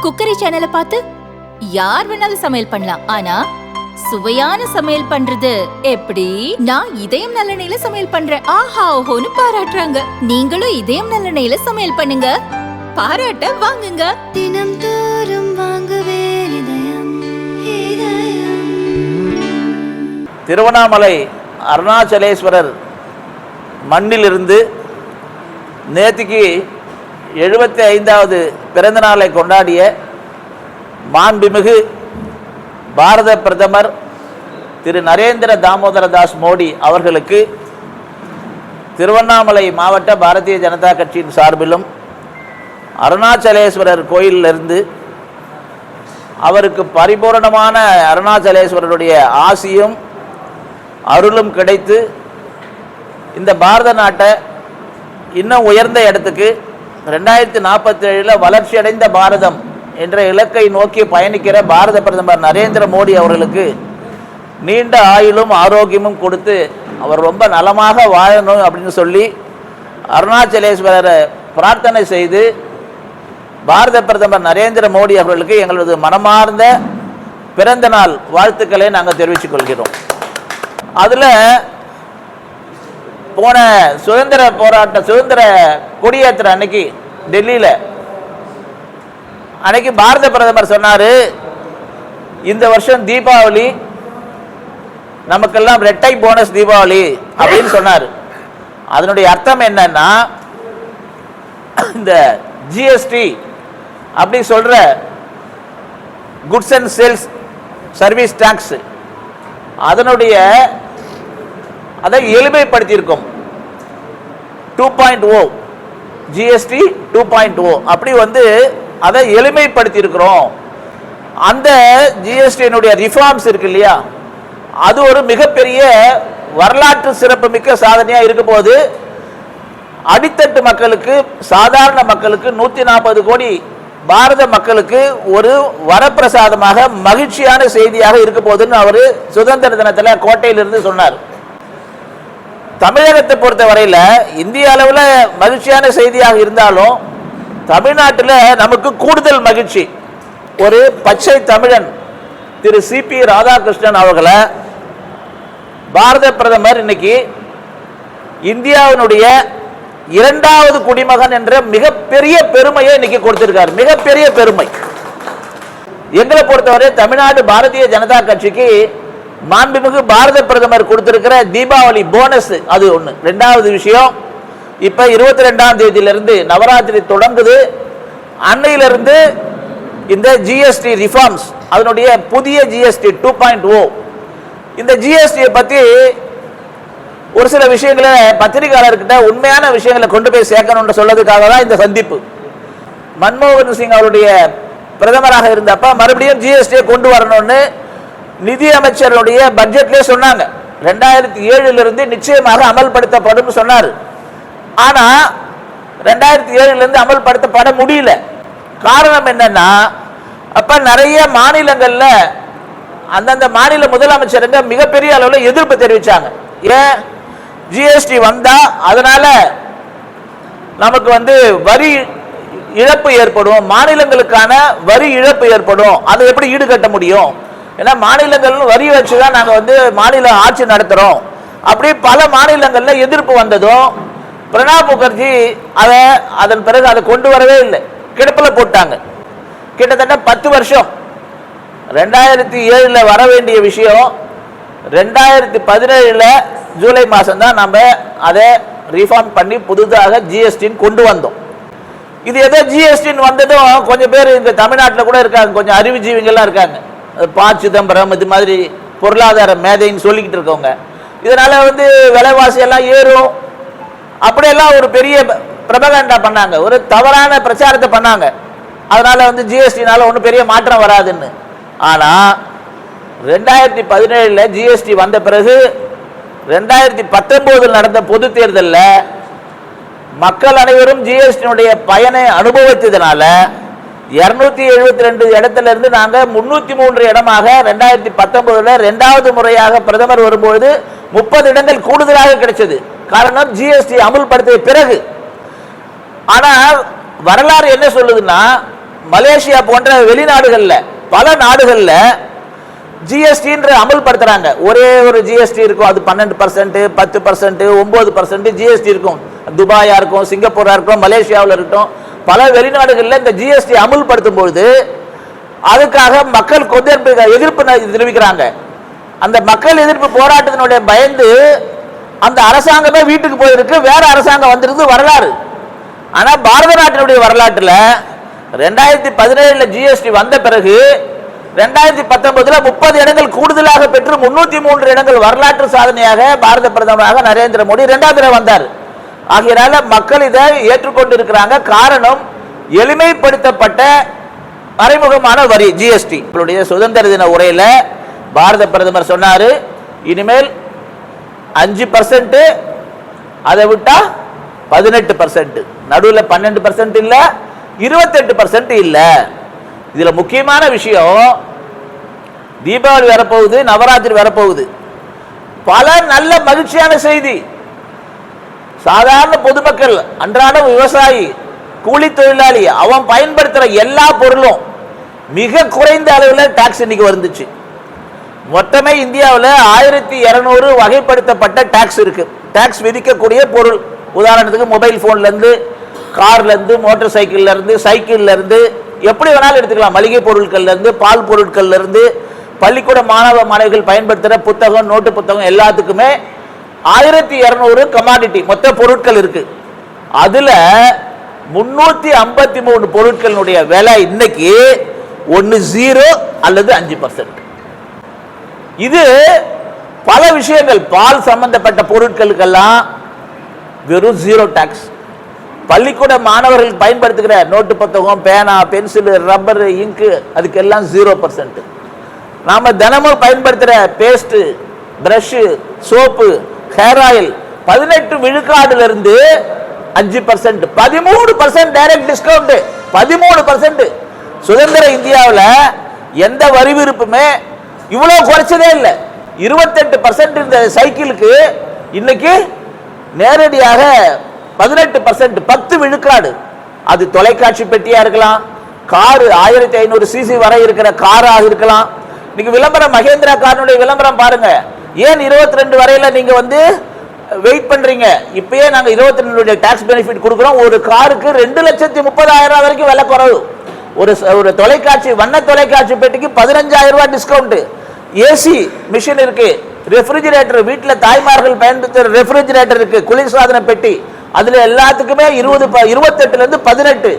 Cookery சேனலை பார்த்து யார் வேணாலும் சமையல் பண்ணலாம். ஆனா சுவையான சமையல் பண்றது எப்படி? நான் இதயம் நல்லெண்ணெயில சமையல் பண்றேன். ஆஹா ஓஹோன்னு பாராட்டுறாங்க. நீங்களும் இதயம் நல்லெண்ணெயில சமையல் பண்ணுங்க, பாராட்ட வாங்குங்க. தினம் தோறும் வாங்குவே இதயம் இதயம். திருவண்ணாமலை அருணாச்சலேஸ்வரர் மண்ணிலிருந்து நேற்றுக்கு 75வது பிறந்த நாளை கொண்டாடிய மாண்புமிகு பாரத பிரதமர் திரு நரேந்திர தாமோதர தாஸ் மோடி அவர்களுக்கு திருவண்ணாமலை மாவட்ட பாரதிய ஜனதா கட்சியின் சார்பிலும் அருணாச்சலேஸ்வரர் கோயிலிருந்து அவருக்கு பரிபூரணமான அருணாச்சலேஸ்வரருடைய ஆசியும் அருளும் கிடைத்து இந்த பாரத நாட்டை இன்னும் உயர்ந்த இடத்துக்கு 2047 வளர்ச்சியடைந்த பாரதம் என்ற இலக்கை நோக்கி பயணிக்கிற பாரத பிரதமர் நரேந்திர மோடி அவர்களுக்கு நீண்ட ஆயுளும் ஆரோக்கியமும் கொடுத்து அவர் ரொம்ப நலமாக வாழணும் அப்படின்னு சொல்லி அருணாச்சலேஸ்வரரை பிரார்த்தனை செய்து பாரத பிரதமர் நரேந்திர மோடி அவர்களுக்கு எங்களது மனமார்ந்த பிறந்த நாள் வாழ்த்துக்களை நாங்கள் தெரிவித்துக் கொள்கிறோம். அதில் போன சுதந்திர கொடியேற்ற அன்னைக்கு டெல்லியில் அன்னைக்கு பாரத பிரதமர் சொன்னார், இந்த வருஷம் தீபாவளி நமக்கெல்லாம் ரெட்டை போனஸ் தீபாவளி அப்படின்னு சொன்னார். அதனுடைய அர்த்தம் என்னன்னா, இந்த ஜிஎஸ்டி அப்படி சொல்ற goods and sales service tax அதனுடைய அதை எளிமைப்படுத்தியிருக்கும். 2.0 ஜிஎஸ்டி 2.0 அப்படி அதை எளிமைப்படுத்தியிருக்கிறோம். அந்த ஜிஎஸ்டியினுடைய ரிஃபார்ம்ஸ் இருக்கு இல்லையா, அது ஒரு மிகப்பெரிய வரலாற்று சிறப்புமிக்க சாதனையாக இருக்க போது அடித்தட்டு மக்களுக்கு, சாதாரண மக்களுக்கு 140 கோடி பாரத மக்களுக்கு ஒரு வரப்பிரசாதமாக மகிழ்ச்சியான செய்தியாக இருக்க போகுதுன்னு அவர் சுதந்திர தினத்தில் கோட்டையிலிருந்து சொன்னார். தமிழகத்தை பொறுத்த வரையில் இந்திய அளவில் மகிழ்ச்சியான செய்தியாக இருந்தாலும் தமிழ்நாட்டில் நமக்கு கூடுதல் மகிழ்ச்சி. ஒரு பச்சை தமிழன் திரு சிபி ராதாகிருஷ்ணன் அவர்களை பாரத பிரதமர் இன்னைக்கு இந்தியாவினுடைய 2வது குடிமகன் என்ற மிகப்பெரிய பெருமையை இன்னைக்கு கொடுத்திருக்கார். மிகப்பெரிய பெருமை. எங்களை பொறுத்தவரை தமிழ்நாடு பாரதிய ஜனதா கட்சிக்கு மாண்புமிகு பாரத பிரதமர் கொடுத்திருக்கிற தீபாவளி போனஸ் அது ஒன்று. 2வது விஷயம், இப்போ 22ஆம் தேதியிலிருந்து நவராத்திரி தொடங்குது. அன்னையிலிருந்து இந்த ஜிஎஸ்டி ரிஃபார்ம்ஸ், அதனுடைய புதிய ஜிஎஸ்டி 2.0, இந்த ஜிஎஸ்டியை பற்றி ஒரு சில விஷயங்களை பத்திரிகையாளர்கிட்ட உண்மையான விஷயங்களை கொண்டு போய் சேர்க்கணும்னு சொல்லதுக்காக தான் இந்த சந்திப்பு. மன்மோகன் சிங் அவருடைய பிரதமராக இருந்தப்ப மறுபடியும் ஜிஎஸ்டியை கொண்டு வரணும்னு நிதி அமைச்சருடைய பட்ஜெட்லேயே சொன்னாங்க. 2007 நிச்சயமாக அமல்படுத்தப்படும் சொன்னார். ஆனால் 2007 அமல்படுத்தப்பட முடியல. காரணம் என்னன்னா, அப்போ நிறைய மாநிலங்களில் அந்தந்த மாநில முதலமைச்சருங்க மிகப்பெரிய அளவில் எதிர்ப்பு தெரிவித்தாங்க. ஏன் ஜிஎஸ்டி வந்தா அதனால நமக்கு வரி இழப்பு ஏற்படும், மாநிலங்களுக்கான வரி இழப்பு ஏற்படும், அதை எப்படி ஈடுகட்ட முடியும்? ஏன்னா மாநிலங்கள் வரி வச்சு தான் நாங்கள் மாநில ஆட்சி நடத்துகிறோம். அப்படி பல மாநிலங்களில் எதிர்ப்பு வந்ததும் பிரணாப் முகர்ஜி அதன் பிறகு அதை கொண்டு வரவே இல்லை, கிடப்பில் போட்டாங்க. கிட்டத்தட்ட 10 வருஷம். 2007 வர வேண்டிய விஷயம் 2017 ஜூலை மாதம் தான் நம்ம அதை ரீஃபார்ம் பண்ணி புதுதாக ஜிஎஸ்டின்னு கொண்டு வந்தோம். இது ஏதோ ஜிஎஸ்டின்னு வந்ததும் கொஞ்சம் பேர் இந்த தமிழ்நாட்டில் கூட இருக்காங்க, கொஞ்சம் அறிவுஜீவிகள்லாம் இருக்காங்க, ப. சிதம்பரம் இது மாதிரி பொருளாதார மேதைன்னு சொல்லிக்கிட்டு இருக்கவங்க. இதனால் விலைவாசி எல்லாம் ஏறும் அப்படியெல்லாம் ஒரு பெரிய பிரபகண்டா பண்ணாங்க, ஒரு தவறான பிரச்சாரத்தை பண்ணாங்க. அதனால் ஜிஎஸ்டினால ஒன்றும் பெரிய மாற்றம் வராதுன்னு. ஆனால் 2017 ஜிஎஸ்டி வந்த பிறகு 2019 நடந்த பொது தேர்தலில் மக்கள் அனைவரும் ஜிஎஸ்டியினுடைய பயனை அனுபவித்ததுனால 272 இடத்துல இருந்து நாங்கள் 303 இடமாக 2019 2வது முறையாக பிரதமர் வரும்போது 30 இடங்கள் கூடுதலாக கிடைச்சது. காரணம் ஜிஎஸ்டி அமுல்படுத்திய பிறகு. ஆனால் வரலாறு என்ன சொல்லுதுன்னா, மலேசியா போன்ற வெளிநாடுகள்ல பல நாடுகள்ல ஜிஎஸ்டின்ற அமல்படுத்துறாங்க. ஒரே ஒரு ஜிஎஸ்டி இருக்கும், அது 12%, 10%, 9% ஜிஎஸ்டி இருக்கும். துபாயா இருக்கும், சிங்கப்பூரா இருக்கும், மலேசியாவில் இருக்கட்டும், பல வெளிநாடுகளில் இந்த ஜிஎஸ்டி அமல்படுத்தும் பொழுது அதுக்காக மக்கள் எதிர்ப்பு தெரிவிக்கிறாங்க. அந்த மக்கள் எதிர்ப்பு போராட்டத்தினுடைய பயந்து அந்த அரசாங்கமே வீட்டுக்கு போயிருக்கு, வேற அரசாங்கம் வந்திருக்கு வரலாறு. ஆனா பாரத நாட்டினுடைய வரலாற்றில் 2017 ஜிஎஸ்டி வந்த பிறகு 2019 30 இடங்கள் கூடுதலாக பெற்று 303 இடங்கள் வரலாற்று சாதனையாக பாரத பிரதமராக நரேந்திர மோடி 2வது தடவை வந்தார். ஆகையால மக்கள் இதை ஏற்றுக்கொண்டு இருக்கிறாங்க. காரணம் எளிமைப்படுத்தப்பட்ட மறைமுகமான வரி ஜிஎஸ்டி. சுதந்திர தின உரையில பாரத பிரதமர் சொன்னாரு, இனிமேல் 5%, அதை விட்டா 18%, நடுவில் 12% இல்ல 28% இல்ல. இதுல முக்கியமான விஷயம், தீபாவளி வரப்போகுது, நவராத்திரி வரப்போகுது, பல நல்ல மகிழ்ச்சியான செய்தி. சாதாரண பொதுமக்கள், அன்றாட விவசாயி, கூலி தொழிலாளி, அவன் பயன்படுத்துற எல்லா பொருளும் மிக குறைந்த அளவில் டாக்ஸ் இன்னைக்கு வந்துச்சு. மொத்தமே இந்தியாவில் 1200 வகைப்படுத்தப்பட்ட டாக்ஸ் இருக்கு. டாக்ஸ் விதிக்கக்கூடிய பொருள், உதாரணத்துக்கு மொபைல் போன்ல இருந்து, கார்ல இருந்து, மோட்டார் சைக்கிள்ல இருந்து, சைக்கிள்ல இருந்து, எப்படி வேணாலும் எடுத்துக்கலாம். மளிகை பொருட்கள்ல இருந்து, பால் பொருட்கள்ல இருந்து, பள்ளிக்கூட மாணவ மாணவிகள் பயன்படுத்துகிற புத்தகம், நோட்டு புத்தகம் எல்லாத்துக்குமே 1200 கமாடிட்டி மொத்த பொருட்கள் இருக்கு. அதுல 353 பொருட்களுடைய விலை இன்னைக்கு 10 அல்லது 5%. இது பல விஷயங்கள், பால் சம்பந்தப்பட்ட பொருட்களுக்கெல்லாம் வெறும் 0 டாக்ஸ். பள்ளிக்கூட மாணவர்கள் பயன்படுத்துகிற நோட்டு புத்தகம், பேனா, பென்சில், ரப்பர், இங்கு, அதுக்கெல்லாம் 0%. நாம தினமும் பயன்படுத்துகிற paste, brush, soap, hair oil 18 விழுக்காடுல இருந்து 5%, 13% டைரக்ட் டிஸ்கவுண்ட். 13%. சுதந்திர இந்தியாவில் எந்த வரி விருப்புமே இவ்வளவு குறைச்சதே இல்லை. 28% இந்த சைக்கிளுக்கு இன்னைக்கு நேரடியாக 18%, 10 விழுக்காடு. அது தொலைக்காட்சி பெட்டியா இருக்கலாம், காரு 1500 சிசி வரை இருக்கிற காராக இருக்கலாம். இன்னைக்கு விளம்பரம், மகேந்திரா காருடைய விளம்பரம் பாருங்க. ஏன் 22 வரையில நீங்க வெயிட் பண்றீங்க? இப்பயே நாங்க 22 டாக்ஸ் பெனிஃபிட் கொடுக்கிறோம். ஒரு காருக்கு 2,30,000 வரைக்கும் விலை குறைவு. ஒரு தொலைக்காட்சி, வண்ண தொலைக்காட்சி பெட்டிக்கு 15,000 டிஸ்கவுண்ட். ஏசி மிஷின் இருக்கு, ரெஃப்ரிஜிரேட்டர், வீட்டில் தாய்மார்கள் பயன்படுத்துகிற ரெஃப்ரிஜிரேட்டர் இருக்கு, குளிர்சாதன பெட்டி, அதுல எல்லாத்துக்குமே 28 இருந்து 18.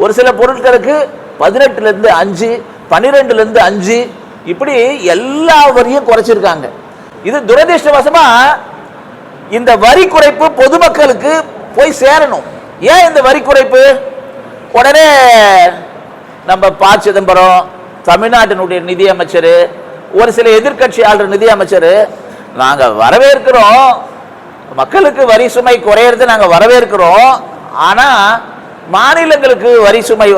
ஒரு சில பொருட்களுக்கு 18 இருந்து 5, 12 இருந்து 5, இப்படி எல்லா வரியும் குறைச்சிருக்காங்க. இது துரதிர்ஷ்டவசமா இந்த வரி குறைப்பு பொதுமக்களுக்கு போய் சேரணும். ஏன் இந்த வரி குறைப்பு? உடனே நம்ம ப. சிதம்பரம், தமிழ்நாட்டினுடைய நிதி அமைச்சர், ஒரு சில எதிர்கட்சி ஆளுநர் நிதி அமைச்சர், நாங்க வரவேற்கிறோம், மக்களுக்கு வரி சுமை குறையிறது நாங்க வரவேற்கிறோம், ஆனா மாநிலங்களுக்கு வரி சுமை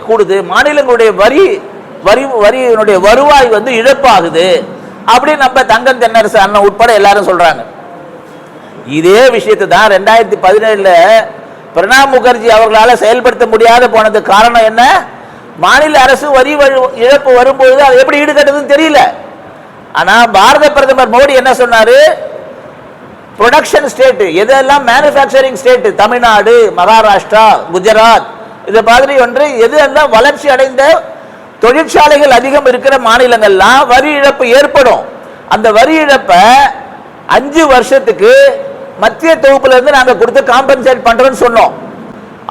கூடுது, மாநிலங்களுடைய வரியினுடைய வருவாய் இழப்பாகுது அப்படின்னு நம்ம தங்கம் தென்னரசு அண்ணன் உட்பட எல்லாரும் சொல்றாங்க. இதே விஷயத்தை தான் 2017 பிரணாப் முகர்ஜி அவர்களால் செயல்படுத்த முடியாத போனது காரணம் என்ன? மாநில அரசு வரி இழப்பு வரும்போது அது எப்படி ஈடுகட்டுறதுன்னு தெரியல. ஆனா பாரத பிரதமர் மோடி என்ன சொன்னாரு? ப்ரொடக்ஷன் ஸ்டேட், எதெல்லாம் மேனுஃபேக்சரிங் ஸ்டேட், தமிழ்நாடு, மகாராஷ்டிரா, குஜராத், இது மாதிரி எதெல்லாம் வளர்ச்சி அடைந்த தொழிற்சாலைகள் அதிகம் இருக்கிற மாநிலங்கள்லாம் வரி இழப்பு ஏற்படும். அந்த வரி இழப்பை 5 வருஷத்துக்கு மத்திய தொகுப்புல இருந்து நாங்க கொடுத்து காம்பன்சேட் பண்றோம்னு சொன்னோம்.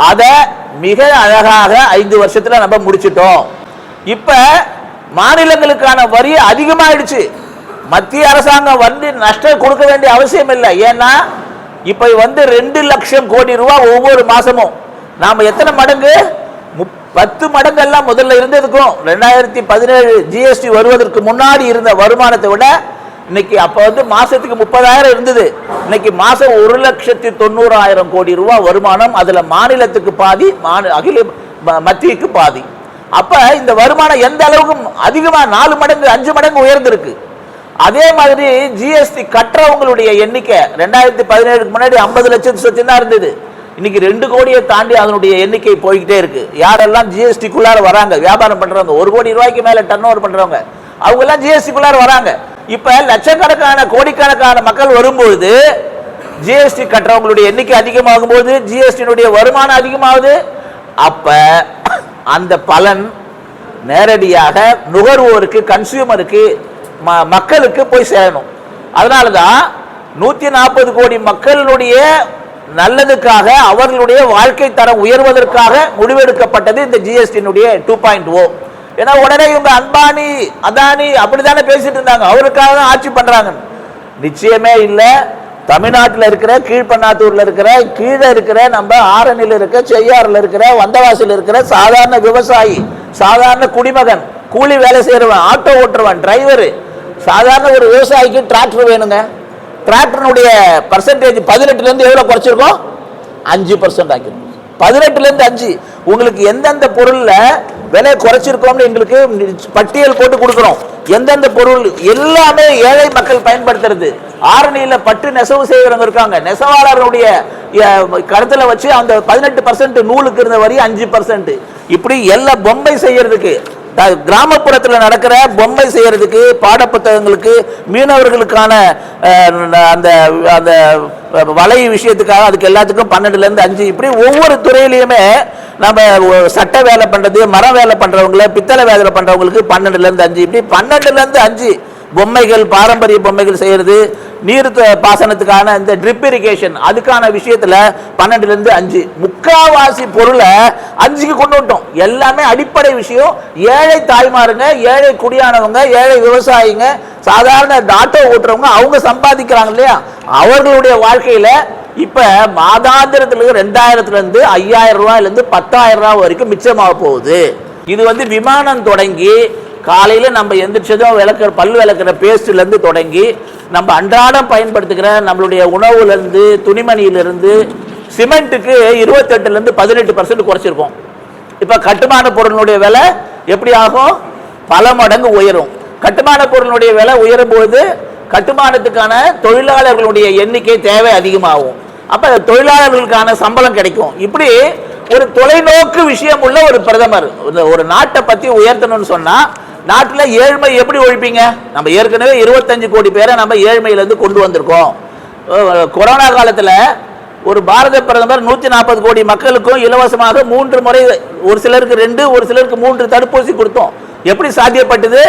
அதை மிக அழகாக 5 வருஷத்துல நம்ம முடிச்சிட்டோம். இப்ப மாநிலங்களுக்கான வரி அதிகமாயிடுச்சு. மத்திய அரசாங்கம் நஷ்டம் கொடுக்க வேண்டிய அவசியம் இல்லை. ஏன்னா இப்ப 2 லட்சம் கோடி ரூபாய் ஒவ்வொரு மாசமும். நாம எத்தனை மடங்கு? 10 மடங்கு எல்லாம் முதல்ல இருந்ததுக்கும் 2017 ஜிஎஸ்டி வருவதற்கு முன்னாடி இருந்த வருமானத்தை விட இன்னைக்கு அப்ப மாசத்துக்கு 30,000 இருந்தது. இன்னைக்கு மாசம் 1,90,000 கோடி ரூபாய் வருமானம். அதுல மாநிலத்துக்கு பாதி, மத்தியக்கு பாதி. அப்ப இந்த வருமானம் எந்த அளவுக்கு அதிகமா 4 மடங்கு 5 மடங்கு உயர்ந்திருக்கு. அதே மாதிரி ஜிஎஸ்டி கட்டுறவங்களுடைய எண்ணிக்கை 2017 முன்னாடி 50 லட்சம் சொச்சம் தான் இருந்தது. இன்னைக்கு 2 கோடியை தாண்டி அதனுடைய எண்ணிக்கை போய்கிட்டே இருக்கு. யாரெல்லாம் ஜிஎஸ்டிக்குள்ளார வராங்க, வியாபாரம் பண்றவங்க, 1 கோடி ரூபாய்க்கு மேல டர்ன் ஓவர் பண்றவங்க, அவங்க எல்லாம் ஜிஎஸ்டிக்குள்ளார வராங்க. இப்ப லட்சக்கணக்கான கோடிக்கணக்கான மக்கள் வரும்போது ஜிஎஸ்டி கட்டுறவங்களுடைய எண்ணிக்கை அதிகமாகும் போது ஜிஎஸ்டியினுடைய வருமானம் அதிகமாகுது. அப்ப அந்த பலன் நேரடியாக நுகர்வோருக்கு, கன்சியூமருக்கு, மக்களுக்கு போய் சேரணும். அதனாலதான் 140 கோடி மக்களுடைய நல்லதுக்காக, அவர்களுடைய வாழ்க்கை தரம் உயர்வதற்காக முடிவெடுக்கப்பட்டது இந்த ஜிஎஸ்டியினுடைய 2.0. ஏன்னா உடனே இவங்க அம்பானி, அதானி அப்படித்தானே பேசிட்டு இருந்தாங்க, அவருக்காக தான் ஆட்சி பண்றாங்க. நிச்சயமே இல்லை. தமிழ்நாட்டில் இருக்கிற, கீழ்பண்ணாத்தூர்ல இருக்கிற, கீழே இருக்கிற, நம்ம ஆரணியில் இருக்க, செய்யாறுல இருக்கிற, வந்தவாசியில் இருக்கிற சாதாரண விவசாயி, சாதாரண குடிமகன், கூலி வேலை செய்யறவன், ஆட்டோ ஓட்டுறவன், டிரைவர், சாதாரண ஒரு விவசாயிக்கு டிராக்டர் வேணுங்க. டிராக்டருடைய பர்சன்டேஜ் 18ல இருந்து எவ்வளவு குறைச்சிருக்கோம்? 5% ஆக்கிருக்கோம். 18ல இருந்து 5. உங்களுக்கு எந்தெந்த பொருள்ல விலை குறைச்சிருக்கோம்னு எங்களுக்கு பட்டியல் போட்டு கொடுக்கிறோம். எந்தெந்த பொருள் எல்லாமே ஏழை மக்கள் பயன்படுத்துறது. ஆரணியில பட்டு நெசவு செய்யறவங்க இருக்காங்க, நெசவாளர்களுடைய கருத்துல வச்சு அந்த 18% நூலுக்கு இருந்த வரி 5%. இப்படி எல்லா பொம்மை செய்யறதுக்கு, கிராமப்புறத்தில் நடக்கிற பொம்மை செய்யறதுக்கு, பாடப்புத்தகங்களுக்கு, மீனவர்களுக்கான அந்த அந்த வலை விஷயத்துக்காக, அதுக்கு எல்லாத்துக்கும் 12ல இருந்து 5. இப்படி ஒவ்வொரு துறையிலையுமே நம்ம சட்ட வேலை பண்றது, மரம் வேலை பண்றவங்களை, பித்தளை வேலை பண்றவங்களுக்கு 12ல இருந்து 5. இப்படி 12ல இருந்து 5 பொம்மைகள், பாரம்பரிய பொம்மைகள் செய்யறது, நீர் பாசனத்துக்கான இந்த ட்ரிப் இரிகேஷன் அதுக்கான விஷயத்துல 12ல இருந்து 5. முக்காவாசி பொருளை 5க்கு கொண்டு விட்டோம். எல்லாமே அடிப்படை விஷயம். ஏழை தாய்மாருங்க, ஏழை குடியானவங்க, ஏழை விவசாயிங்க, சாதாரண ஆட்டோ ஓட்டுறவங்க, அவங்க சம்பாதிக்கிறாங்க இல்லையா, அவர்களுடைய வாழ்க்கையில இப்ப மாதாந்திரத்துல 2000ல இருந்து 5000 ரூபாயில இருந்து 10,000 ரூபாய் வரைக்கும் மிச்சமாக போகுது. இது விமானம் தொடங்கி காலையில நம்ம எந்திரிச்சதும் பல் விளக்குற பேஸ்ட்ல இருந்து தொடங்கி நம்ம அன்றாடம் பயன்படுத்துகிற நம்மளுடைய உணவுல இருந்து, துணிமணியிலிருந்து, சிமெண்ட்டுக்கு 28ல இருந்து 18% குறைச்சிருக்கோம். இப்ப கட்டுமான பொருளுடைய விலை எப்படி ஆகும்? பல மடங்கு உயரும். கட்டுமான பொருளுடைய விலை உயரும் போது கட்டுமானத்துக்கான தொழிலாளர்களுடைய எண்ணிக்கை தேவை அதிகமாகும். அப்ப தொழிலாளர்களுக்கான சம்பளம் கிடைக்கும். இப்படி ஒரு தொலைநோக்கு விஷயம் உள்ள ஒரு பிரதமர். ஒரு நாட்டை பத்தி உயர்த்தணும்னு சொன்னா, நாட்டில் ஏழ்மை எப்படி ஒழிப்பீங்க? நம்ம ஏற்கனவே 25 கோடி பேரை நம்ம ஏழ்மையிலிருந்து கொண்டு வந்திருக்கோம். கொரோனா காலத்துல ஒரு பாரத பிரதமர் 140 கோடி மக்களுக்கும் இலவசமாக 3 முறை, ஒரு சிலருக்கு 2, ஒரு சிலருக்கு 3 தடுப்பூசி கொடுத்தோம். எப்படி சாத்தியப்பட்டது?